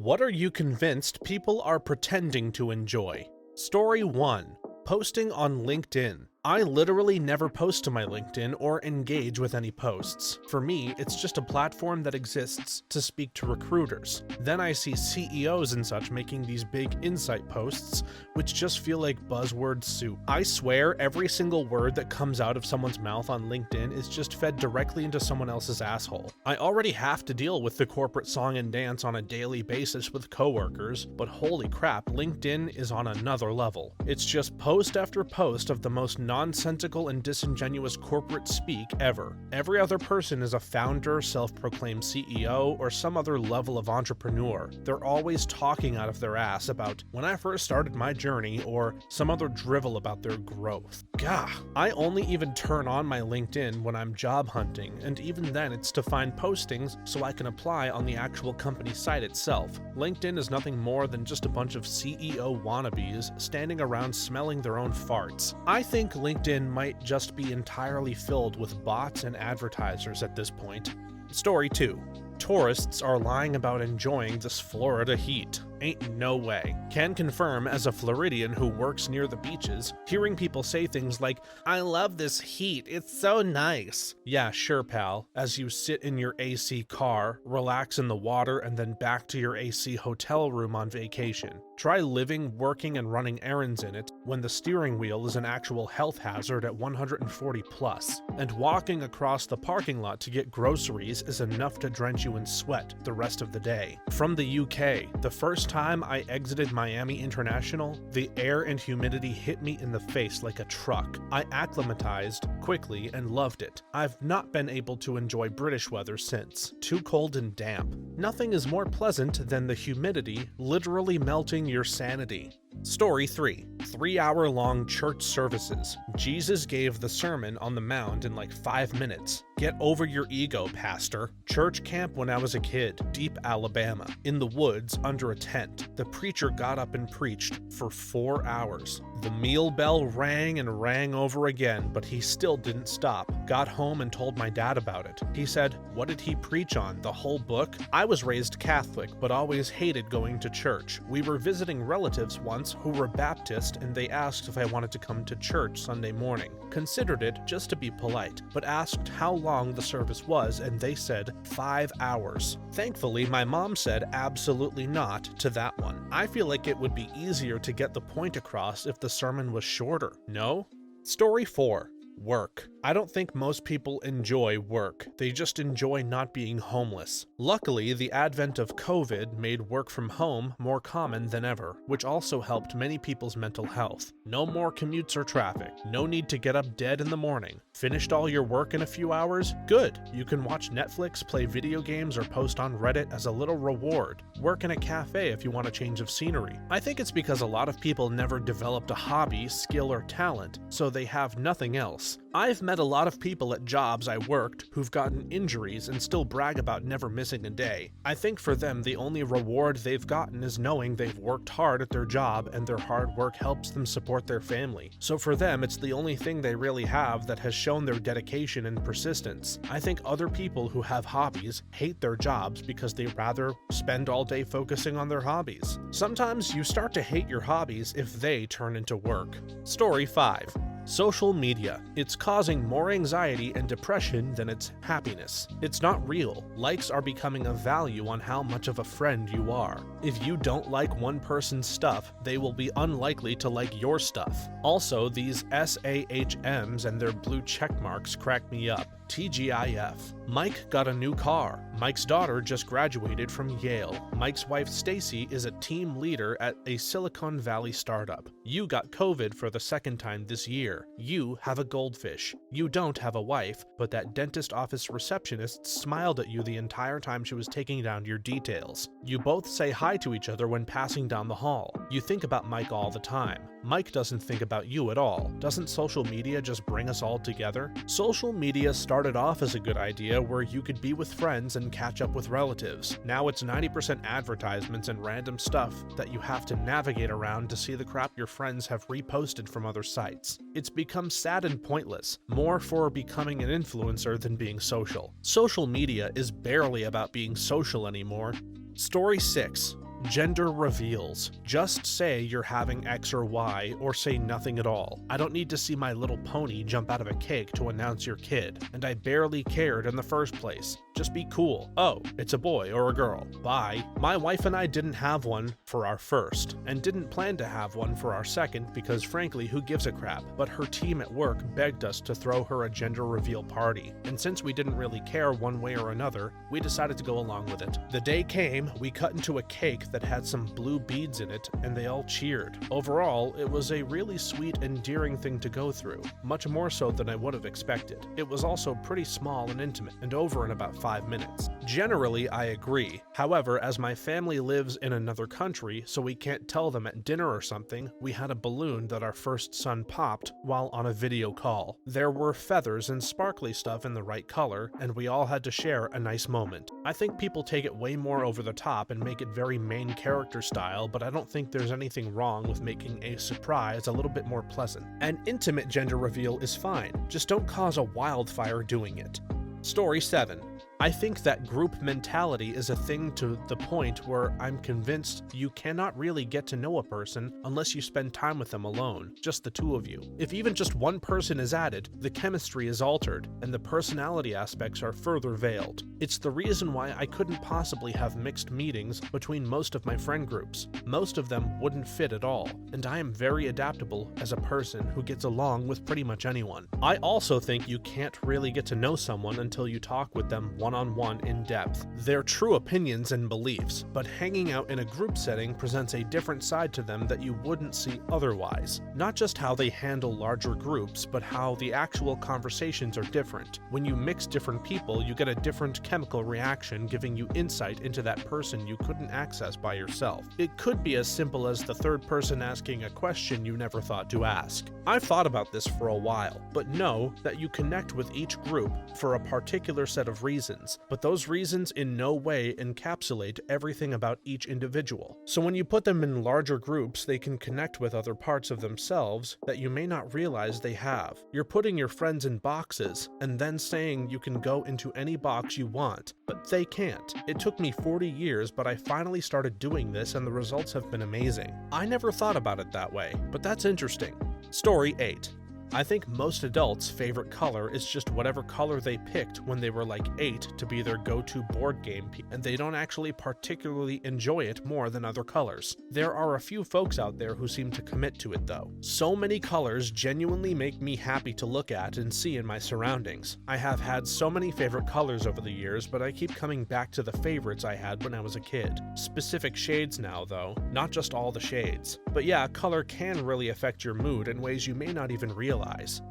What are you convinced people are pretending to enjoy? Story 1. Posting on LinkedIn. I literally never post to my LinkedIn or engage with any posts. For me, it's just a platform that exists to speak to recruiters. Then I see CEOs and such making these big insight posts, which just feel like buzzword soup. I swear every single word that comes out of someone's mouth on LinkedIn is just fed directly into someone else's asshole. I already have to deal with the corporate song and dance on a daily basis with coworkers, but holy crap, LinkedIn is on another level. It's just post after post of the most nonsensical and disingenuous corporate speak ever. Every other person is a founder, self-proclaimed CEO, or some other level of entrepreneur. They're always talking out of their ass about when I first started my journey or some other drivel about their growth. Gah, I only even turn on my LinkedIn when I'm job hunting, and even then it's to find postings so I can apply on the actual company site itself. LinkedIn is nothing more than just a bunch of CEO wannabes standing around smelling their own farts. I think LinkedIn might just be entirely filled with bots and advertisers at this point. Story 2. Tourists are lying about enjoying this Florida heat. Ain't no way. Can confirm as a Floridian who works near the beaches, hearing people say things like, "I love this heat, it's so nice." Yeah, sure pal, as you sit in your AC car, relax in the water, and then back to your AC hotel room on vacation. Try living, working, and running errands in it when the steering wheel is an actual health hazard at 140 plus, and walking across the parking lot to get groceries is enough to drench you in sweat the rest of the day. From the UK, the first time I exited Miami International, the air and humidity hit me in the face like a truck. I acclimatized quickly and loved it. I've not been able to enjoy British weather since. Too cold and damp. Nothing is more pleasant than the humidity literally melting your sanity. Story 3. 3-hour-long church services. Jesus gave the Sermon on the Mount in like 5 minutes. Get over your ego, pastor. Church camp when I was a kid, deep Alabama. In the woods, under a tent. The preacher got up and preached for 4 hours. The meal bell rang and rang over again, but he still didn't stop. Got home and told my dad about it. He said, "What did he preach on? The whole book?" I was raised Catholic, but always hated going to church. We were visiting relatives once who were Baptist, and they asked if I wanted to come to church Sunday morning. Considered it just to be polite, but asked how long the service was, and they said 5 hours. Thankfully, my mom said absolutely not to that one. I feel like it would be easier to get the point across if the sermon was shorter, no? Story 4. Work. I don't think most people enjoy work. They just enjoy not being homeless. Luckily, the advent of COVID made work from home more common than ever, which also helped many people's mental health. No more commutes or traffic. No need to get up dead in the morning. Finished all your work in a few hours? Good. You can watch Netflix, play video games, or post on Reddit as a little reward. Work in a cafe if you want a change of scenery. I think it's because a lot of people never developed a hobby, skill, or talent, so they have nothing else. I've met a lot of people at jobs I worked who've gotten injuries and still brag about never missing a day. I think for them, the only reward they've gotten is knowing they've worked hard at their job and their hard work helps them support their family. So for them, it's the only thing they really have that has shown their dedication and persistence. I think other people who have hobbies hate their jobs because they rather spend all day focusing on their hobbies. Sometimes you start to hate your hobbies if they turn into work. Story 5. Social media. It's causing more anxiety and depression than it's happiness. It's not real. Likes are becoming a value on how much of a friend you are. If you don't like one person's stuff, they will be unlikely to like your stuff. Also, these SAHMs and their blue check marks crack me up. TGIF. Mike got a new car. Mike's daughter just graduated from Yale. Mike's wife Stacy is a team leader at a Silicon Valley startup. You got COVID for the second time this year. You have a goldfish. You don't have a wife, but that dentist office receptionist smiled at you the entire time she was taking down your details. You both say hi to each other when passing down the hall. You think about Mike all the time. Mike doesn't think about you at all. Doesn't social media just bring us all together? Social media started off as a good idea where you could be with friends and catch up with relatives. Now it's 90% advertisements and random stuff that you have to navigate around to see the crap your friends have reposted from other sites. It's become sad and pointless, more for becoming an influencer than being social. Social media is barely about being social anymore. Story 6. Gender reveals. Just say you're having X or Y, or say nothing at all. I don't need to see My Little Pony jump out of a cake to announce your kid, and I barely cared in the first place. Just be cool. Oh, it's a boy or a girl. Bye. My wife and I didn't have one for our first, and didn't plan to have one for our second because frankly, who gives a crap? But her team at work begged us to throw her a gender reveal party, and since we didn't really care one way or another, we decided to go along with it. The day came, we cut into a cake that had some blue beads in it, and they all cheered. Overall, it was a really sweet, endearing thing to go through, much more so than I would have expected. It was also pretty small and intimate, and over in about 5 minutes. Generally, I agree. However, as my family lives in another country, so we can't tell them at dinner or something, we had a balloon that our first son popped while on a video call. There were feathers and sparkly stuff in the right color, and we all had to share a nice moment. I think people take it way more over the top and make it very main character style, but I don't think there's anything wrong with making a surprise a little bit more pleasant. An intimate gender reveal is fine, just don't cause a wildfire doing it. Story 7. I think that group mentality is a thing to the point where I'm convinced you cannot really get to know a person unless you spend time with them alone, just the two of you. If even just one person is added, the chemistry is altered, and the personality aspects are further veiled. It's the reason why I couldn't possibly have mixed meetings between most of my friend groups. Most of them wouldn't fit at all, and I am very adaptable as a person who gets along with pretty much anyone. I also think you can't really get to know someone until you talk with them one-on-one in depth. Their true opinions and beliefs, but hanging out in a group setting presents a different side to them that you wouldn't see otherwise. Not just how they handle larger groups, but how the actual conversations are different. When you mix different people, you get a different chemical reaction, giving you insight into that person you couldn't access by yourself. It could be as simple as the third person asking a question you never thought to ask. I've thought about this for a while, but know that you connect with each group for a particular set of reasons, but those reasons in no way encapsulate everything about each individual. So when you put them in larger groups, they can connect with other parts of themselves that you may not realize they have. You're putting your friends in boxes and then saying you can go into any box you want, but they can't. It took me 40 years, but I finally started doing this and the results have been amazing. I never thought about it that way, but that's interesting. Story 8. I think most adults' favorite color is just whatever color they picked when they were like 8 to be their go-to board game, and they don't actually particularly enjoy it more than other colors. There are a few folks out there who seem to commit to it though. So many colors genuinely make me happy to look at and see in my surroundings. I have had so many favorite colors over the years, but I keep coming back to the favorites I had when I was a kid. Specific shades now though, not just all the shades. But yeah, color can really affect your mood in ways you may not even realize.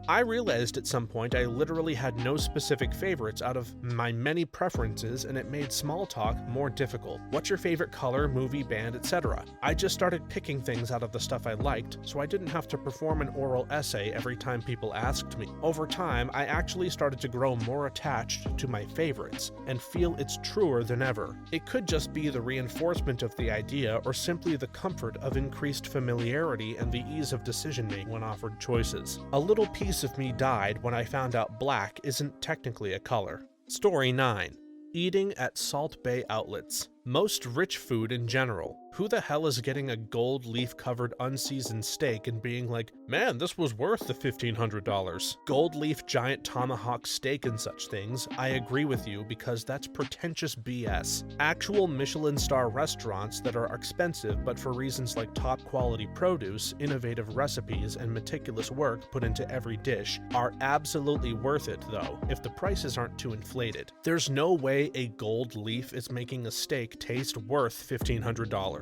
I realized at some point I literally had no specific favorites out of my many preferences, and it made small talk more difficult. What's your favorite color, movie, band, etc.? I just started picking things out of the stuff I liked, so I didn't have to perform an oral essay every time people asked me. Over time, I actually started to grow more attached to my favorites, and feel it's truer than ever. It could just be the reinforcement of the idea, or simply the comfort of increased familiarity and the ease of decision-making when offered choices. A little piece of me died when I found out black isn't technically a color. Story 9. Eating at Salt Bay outlets. Most rich food in general. Who the hell is getting a gold leaf covered unseasoned steak and being like, man, this was worth the $1,500. Gold leaf giant tomahawk steak and such things, I agree with you because that's pretentious BS. Actual Michelin star restaurants that are expensive but for reasons like top quality produce, innovative recipes, and meticulous work put into every dish are absolutely worth it though, if the prices aren't too inflated. There's no way a gold leaf is making a steak taste worth $1,500.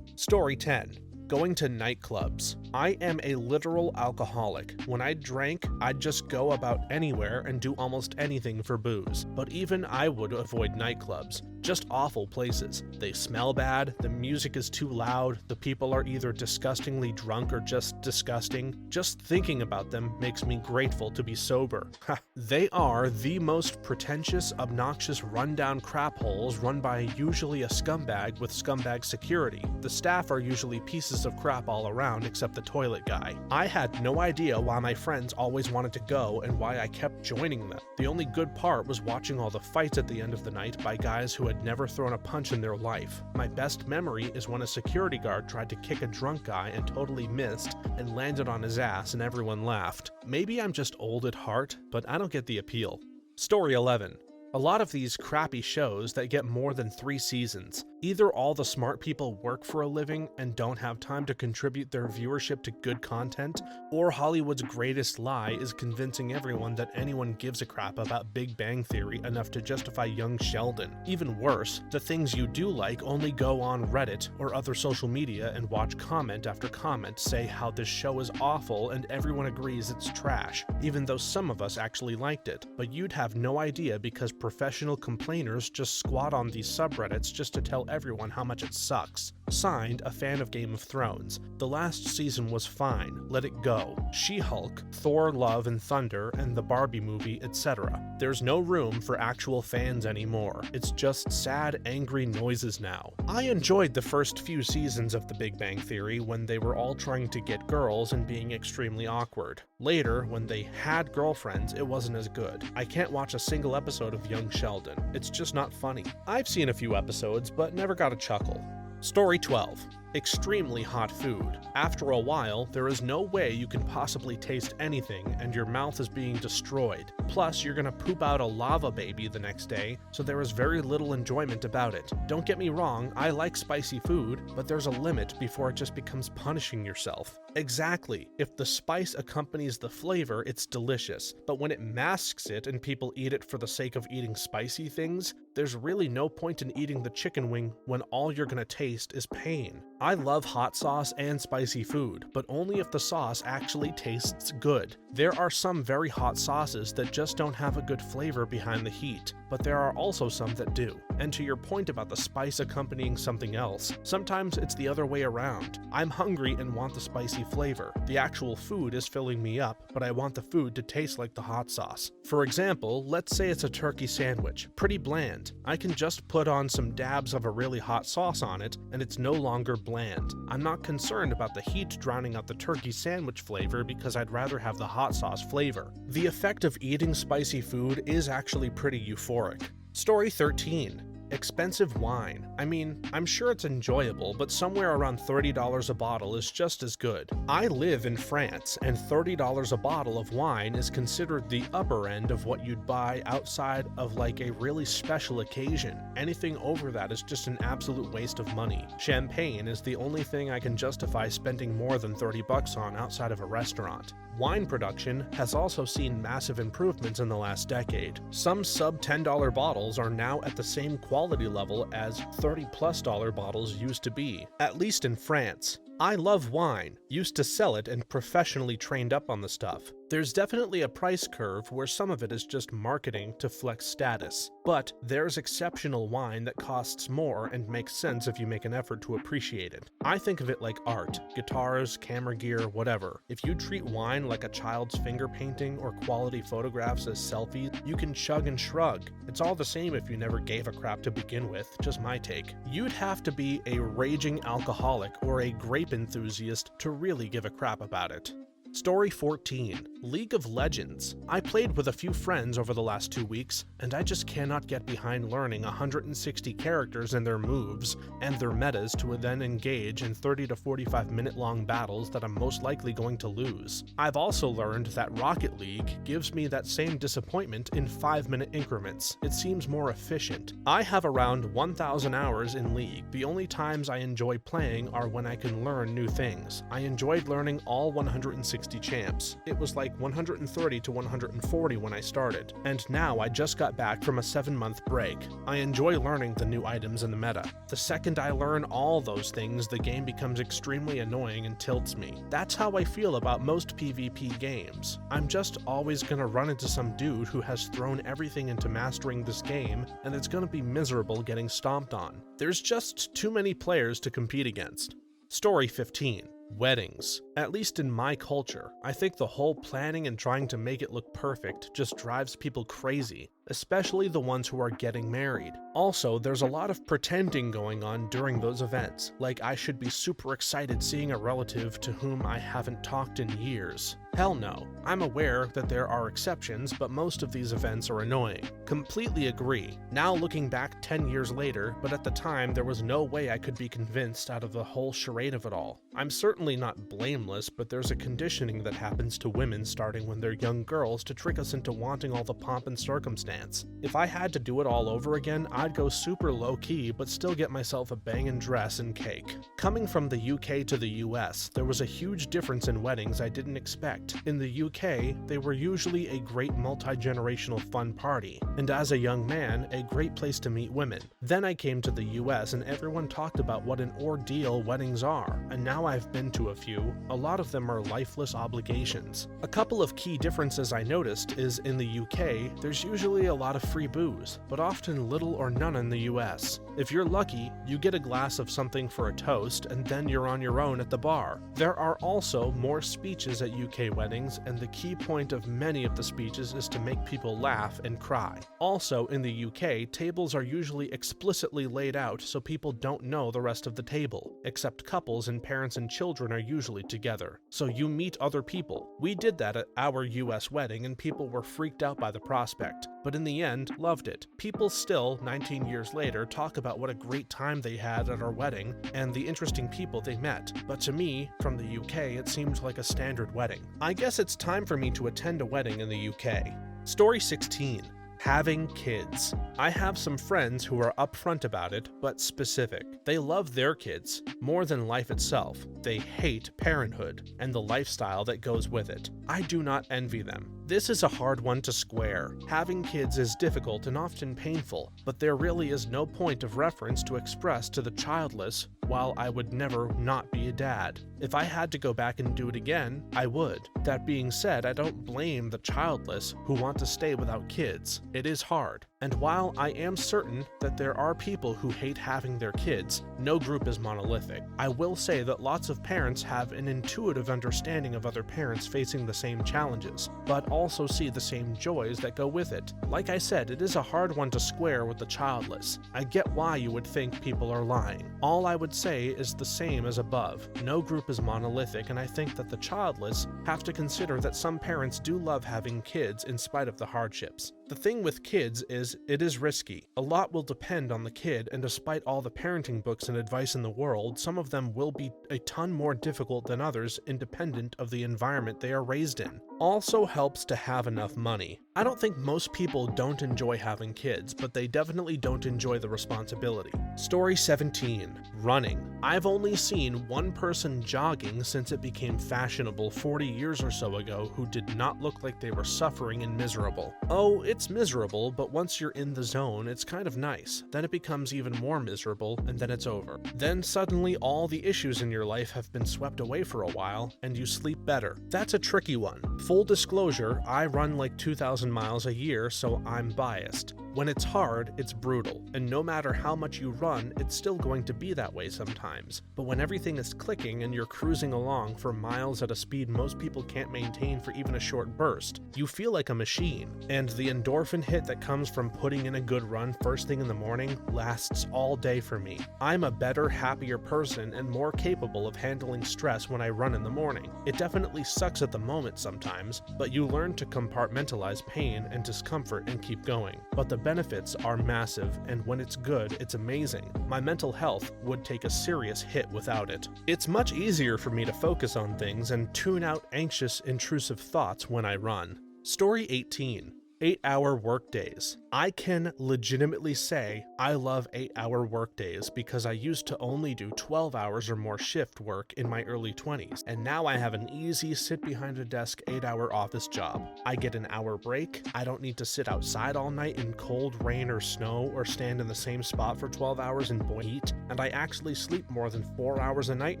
Story 10. Going to nightclubs. I am a literal alcoholic. When I drank, I'd just go about anywhere and do almost anything for booze. But even I would avoid nightclubs. Just awful places. They smell bad, the music is too loud, the people are either disgustingly drunk or just disgusting. Just thinking about them makes me grateful to be sober. They are the most pretentious, obnoxious, rundown crap holes run by usually a scumbag with scumbag security. The staff are usually pieces of crap all around except the toilet guy. I had no idea why my friends always wanted to go and why I kept joining them. The only good part was watching all the fights at the end of the night by guys who had never thrown a punch in their life. My best memory is when a security guard tried to kick a drunk guy and totally missed and landed on his ass and everyone laughed. Maybe I'm just old at heart, but I don't get the appeal. Story 11. A lot of these crappy shows that get more than 3 seasons. Either all the smart people work for a living and don't have time to contribute their viewership to good content, or Hollywood's greatest lie is convincing everyone that anyone gives a crap about Big Bang Theory enough to justify young Sheldon. Even worse, the things you do like only go on Reddit or other social media and watch comment after comment say how this show is awful and everyone agrees it's trash, even though some of us actually liked it. But you'd have no idea because professional complainers just squat on these subreddits just to tell everyone how much it sucks. Signed, a fan of Game of Thrones. The last season was fine, let it go. She-Hulk, Thor Love and Thunder, and the Barbie movie, etc. There's no room for actual fans anymore. It's just sad, angry noises now. I enjoyed the first few seasons of The Big Bang Theory when they were all trying to get girls and being extremely awkward. Later, when they had girlfriends, it wasn't as good. I can't watch a single episode of Young Sheldon. It's just not funny. I've seen a few episodes, but never got a chuckle. Story 12. Extremely hot food. After a while, there is no way you can possibly taste anything and your mouth is being destroyed. Plus, you're gonna poop out a lava baby the next day, so there is very little enjoyment about it. Don't get me wrong, I like spicy food, but there's a limit before it just becomes punishing yourself. Exactly. If the spice accompanies the flavor, it's delicious, but when it masks it and people eat it for the sake of eating spicy things, there's really no point in eating the chicken wing when all you're gonna taste is pain. I love hot sauce and spicy food, but only if the sauce actually tastes good. There are some very hot sauces that just don't have a good flavor behind the heat, but there are also some that do. And to your point about the spice accompanying something else, sometimes it's the other way around. I'm hungry and want the spicy flavor. The actual food is filling me up, but I want the food to taste like the hot sauce. For example, let's say it's a turkey sandwich. Pretty bland. I can just put on some dabs of a really hot sauce on it, and it's no longer bland. I'm not concerned about the heat drowning out the turkey sandwich flavor because I'd rather have the hot sauce flavor. The effect of eating spicy food is actually pretty euphoric. Story 13. Expensive wine. I mean, I'm sure it's enjoyable, but somewhere around $30 a bottle is just as good. I live in France, and $30 a bottle of wine is considered the upper end of what you'd buy outside of like a really special occasion. Anything over that is just an absolute waste of money. Champagne is the only thing I can justify spending more than $30 on outside of a restaurant. Wine production has also seen massive improvements in the last decade. Some sub-$10 bottles are now at the same quality level as $30+ bottles used to be, at least in France. I love wine, used to sell it and professionally trained up on the stuff. There's definitely a price curve where some of it is just marketing to flex status. But there's exceptional wine that costs more and makes sense if you make an effort to appreciate it. I think of it like art, guitars, camera gear, whatever. If you treat wine like a child's finger painting or quality photographs as selfies, you can chug and shrug. It's all the same if you never gave a crap to begin with, just my take. You'd have to be a raging alcoholic or a grape enthusiast to really give a crap about it. Story 14. League of Legends. I played with a few friends over the last 2 weeks, and I just cannot get behind learning 160 characters and their moves, and their metas to then engage in 30 to 45 minute long battles that I'm most likely going to lose. I've also learned that Rocket League gives me that same disappointment in 5-minute increments. It seems more efficient. I have around 1,000 hours in League. The only times I enjoy playing are when I can learn new things. I enjoyed learning all 160 champs. It was like 130 to 140 when I started, and now I just got back from a 7-month break. I enjoy learning the new items in the meta. The second I learn all those things, the game becomes extremely annoying and tilts me. That's how I feel about most PvP games. I'm just always gonna run into some dude who has thrown everything into mastering this game, and it's gonna be miserable getting stomped on. There's just too many players to compete against. Story 15. Weddings. At least in my culture, I think the whole planning and trying to make it look perfect just drives people crazy, especially the ones who are getting married. Also, there's a lot of pretending going on during those events, like I should be super excited seeing a relative to whom I haven't talked in years. Hell no. I'm aware that there are exceptions, but most of these events are annoying. Completely agree. Now looking back 10 years later, but at the time there was no way I could be convinced out of the whole charade of it all. I'm certainly not blameless, but there's a conditioning that happens to women starting when they're young girls to trick us into wanting all the pomp and circumstance. If I had to do it all over again, I'd go super low-key, but still get myself a bangin' dress and cake. Coming from the UK to the US, there was a huge difference in weddings I didn't expect. In the UK, they were usually a great multi-generational fun party, and as a young man, a great place to meet women. Then I came to the US and everyone talked about what an ordeal weddings are, and now I've been to a few. A lot of them are lifeless obligations. A couple of key differences I noticed is in the UK, there's usually a lot of free booze, but often little or none in the US. If you're lucky, you get a glass of something for a toast, and then you're on your own at the bar. There are also more speeches at UK weddings, and the key point of many of the speeches is to make people laugh and cry. Also, in the UK, tables are usually explicitly laid out so people don't know the rest of the table, except couples and parents and children are usually together, so you meet other people. We did that at our US wedding and people were freaked out by the prospect, but in the end, loved it. People still, 19 years later, talk about what a great time they had at our wedding and the interesting people they met, but to me, from the UK, it seemed like a standard wedding. I guess it's time for me to attend a wedding in the UK. Story 16. Having kids. I have some friends who are upfront about it, but specific. They love their kids more than life itself. They hate parenthood and the lifestyle that goes with it. I do not envy them. This is a hard one to square. Having kids is difficult and often painful, but there really is no point of reference to express to the childless, while I would never not be a dad. If I had to go back and do it again, I would. That being said, I don't blame the childless who want to stay without kids. It is hard. And while I am certain that there are people who hate having their kids, no group is monolithic. I will say that lots of parents have an intuitive understanding of other parents facing the same challenges, but also see the same joys that go with it. Like I said, it is a hard one to square with the childless. I get why you would think people are lying. All I would say is the same as above. No group is monolithic, and I think that the childless have to consider that some parents do love having kids in spite of the hardships. The thing with kids is, it is risky. A lot will depend on the kid, and despite all the parenting books and advice in the world, some of them will be a ton more difficult than others independent of the environment they are raised in. Also helps to have enough money. I don't think most people don't enjoy having kids, but they definitely don't enjoy the responsibility. Story 17. Running. I've only seen one person jogging since it became fashionable 40 years or so ago who did not look like they were suffering and miserable. Oh, it's miserable, but once you're in the zone, it's kind of nice. Then it becomes even more miserable, and then it's over. Then suddenly all the issues in your life have been swept away for a while, and you sleep better. That's a tricky one. Full disclosure, I run like 2,000 miles a year, so I'm biased. When it's hard, it's brutal, and no matter how much you run, it's still going to be that way sometimes. But when everything is clicking and you're cruising along for miles at a speed most people can't maintain for even a short burst, you feel like a machine. And the endorphin hit that comes from putting in a good run first thing in the morning lasts all day for me. I'm a better, happier person and more capable of handling stress when I run in the morning. It definitely sucks at the moment sometimes, but you learn to compartmentalize pain and discomfort and keep going. But the benefits are massive, and when it's good, it's amazing. My mental health would take a serious hit without it. It's much easier for me to focus on things and tune out anxious, intrusive thoughts when I run. Story 18. 8-hour workdays. I can legitimately say I love 8-hour workdays because I used to only do 12 hours or more shift work in my early 20s, and now I have an easy sit behind a desk 8-hour office job. I get an hour break, I don't need to sit outside all night in cold rain or snow or stand in the same spot for 12 hours in boiling heat, and I actually sleep more than 4 hours a night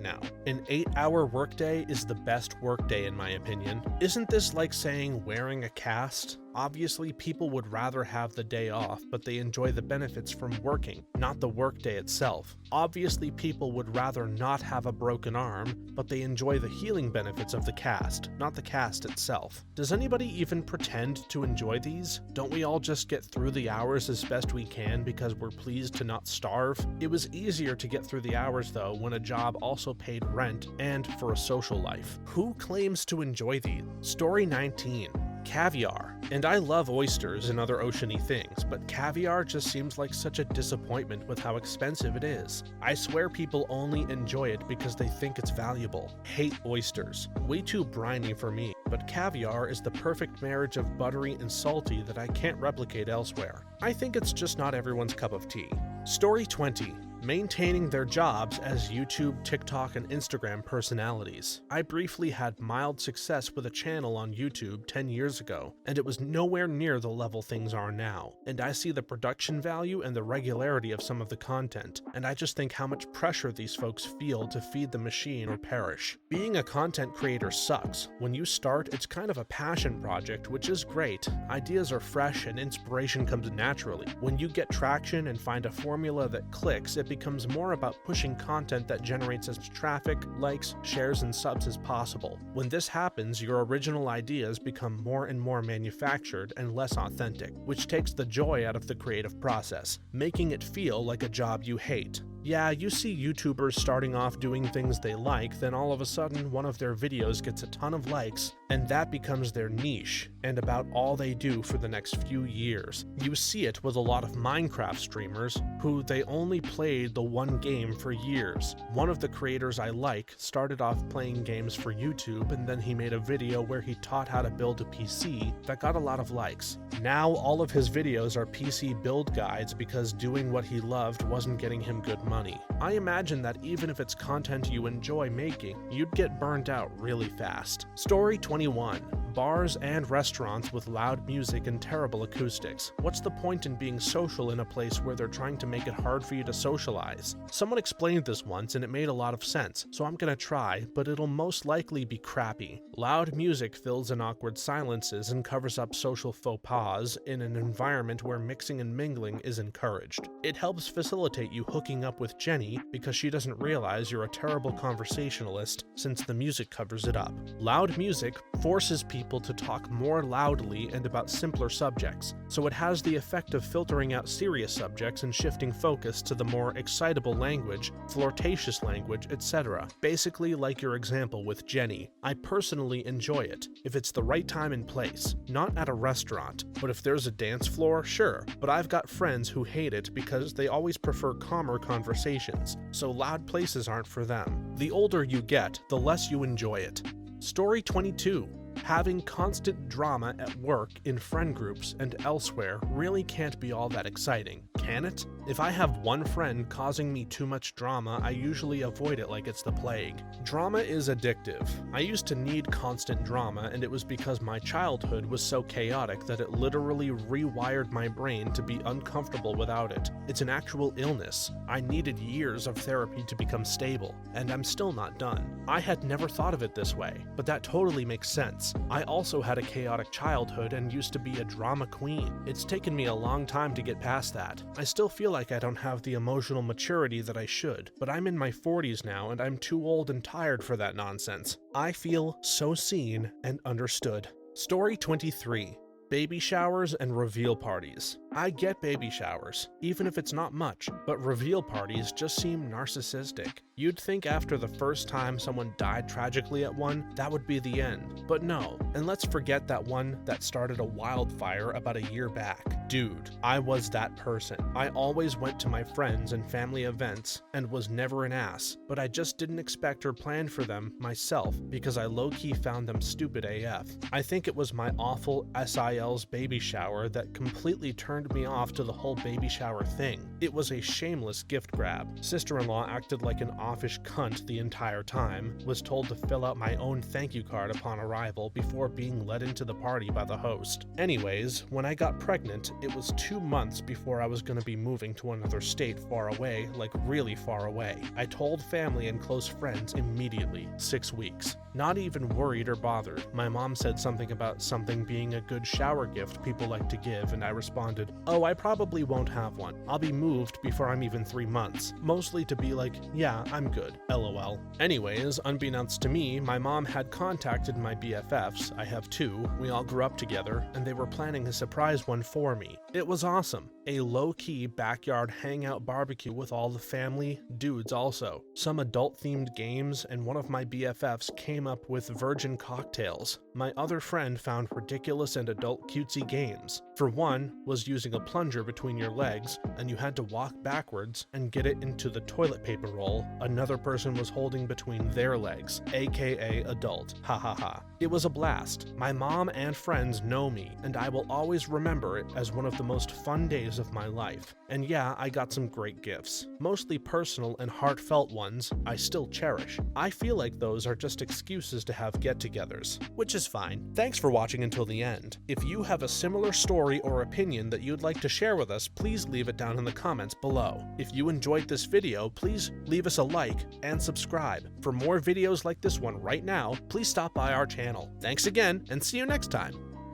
now. An 8-hour workday is the best workday in my opinion. Isn't this like saying wearing a cast? Obviously, people would rather have the day off, but they enjoy the benefits from working, not the workday itself. Obviously, people would rather not have a broken arm, but they enjoy the healing benefits of the cast, not the cast itself. Does anybody even pretend to enjoy these? Don't we all just get through the hours as best we can because we're pleased to not starve? It was easier to get through the hours though when a job also paid rent and for a social life. Who claims to enjoy these? Story 19. Caviar. And I love oysters and other oceany things, but caviar just seems like such a disappointment with how expensive it is. I swear people only enjoy it because they think it's valuable. Hate oysters. Way too briny for me, but caviar is the perfect marriage of buttery and salty that I can't replicate elsewhere. I think it's just not everyone's cup of tea. Story 20. Maintaining their jobs as YouTube, TikTok, and Instagram personalities. I briefly had mild success with a channel on YouTube 10 years ago, and it was nowhere near the level things are now. And I see the production value and the regularity of some of the content, and I just think how much pressure these folks feel to feed the machine or perish. Being a content creator sucks. When you start, it's kind of a passion project, which is great. Ideas are fresh and inspiration comes naturally. When you get traction and find a formula that clicks, it becomes more about pushing content that generates as much traffic, likes, shares, and subs as possible. When this happens, your original ideas become more and more manufactured and less authentic, which takes the joy out of the creative process, making it feel like a job you hate. Yeah, you see YouTubers starting off doing things they like, then all of a sudden one of their videos gets a ton of likes, and that becomes their niche, and about all they do for the next few years. You see it with a lot of Minecraft streamers, who they only played the one game for years. One of the creators I like started off playing games for YouTube, and then he made a video where he taught how to build a PC that got a lot of likes. Now all of his videos are PC build guides because doing what he loved wasn't getting him good money. I imagine that even if it's content you enjoy making, you'd get burned out really fast. Story 21. Bars and restaurants with loud music and terrible acoustics. What's the point in being social in a place where they're trying to make it hard for you to socialize? Someone explained this once and it made a lot of sense, so I'm gonna try, but it'll most likely be crappy. Loud music fills in awkward silences and covers up social faux pas in an environment where mixing and mingling is encouraged. It helps facilitate you hooking up with Jenny because she doesn't realize you're a terrible conversationalist since the music covers it up. Loud music forces people to talk more loudly and about simpler subjects, so it has the effect of filtering out serious subjects and shifting focus to the more excitable language, flirtatious language, etc. Basically like your example with Jenny. I personally enjoy it, if it's the right time and place, not at a restaurant, but if there's a dance floor, sure, but I've got friends who hate it because they always prefer calmer conversations, so loud places aren't for them. The older you get, the less you enjoy it. Story 22. Having constant drama at work, in friend groups, and elsewhere really can't be all that exciting, can it? If I have one friend causing me too much drama, I usually avoid it like it's the plague. Drama is addictive. I used to need constant drama, and it was because my childhood was so chaotic that it literally rewired my brain to be uncomfortable without it. It's an actual illness. I needed years of therapy to become stable, and I'm still not done. I had never thought of it this way, but that totally makes sense. I also had a chaotic childhood and used to be a drama queen. It's taken me a long time to get past that. I still feel like I don't have the emotional maturity that I should, but I'm in my 40s now and I'm too old and tired for that nonsense. I feel so seen and understood. Story 23. Baby showers and reveal parties. I get baby showers, even if it's not much, but reveal parties just seem narcissistic. You'd think after the first time someone died tragically at one, that would be the end. But no, and let's forget that one that started a wildfire about a year back. Dude, I was that person. I always went to my friends and family events and was never an ass, but I just didn't expect or plan for them myself because I low-key found them stupid AF. I think it was my awful SIL's baby shower that completely turned me off to the whole baby shower thing. It was a shameless gift grab. Sister-in-law acted like an offish cunt the entire time, was told to fill out my own thank you card upon arrival before being let into the party by the host. Anyways, when I got pregnant, it was 2 months before I was going to be moving to another state far away, like really far away. I told family and close friends immediately, 6 weeks. Not even worried or bothered. My mom said something about something being a good shower shower gift people like to give, and I responded, "Oh, I probably won't have one. I'll be moved before I'm even 3 months." Mostly to be like, "Yeah, I'm good, lol." Anyways, unbeknownst to me, my mom had contacted my BFFs, I have 2, we all grew up together, and they were planning a surprise one for me. It was awesome. A low-key backyard hangout barbecue with all the family, dudes also, some adult-themed games, and one of my BFFs came up with virgin cocktails. My other friend found ridiculous and adult cutesy games. For one, was using a plunger between your legs, and you had to walk backwards and get it into the toilet paper roll another person was holding between their legs, aka adult, ha ha ha. It was a blast. My mom and friends know me, and I will always remember it as one of the most fun days of my life. And yeah, I got some great gifts, mostly personal and heartfelt ones I still cherish. I feel like those are just excuses to have get-togethers, which is fine. Thanks for watching until the end. If you have a similar story or opinion that you'd like to share with us, please leave it down in the comments below. If you enjoyed this video, please leave us a like and subscribe. For more videos like this one right now, please stop by our channel. Thanks again, and see you next time.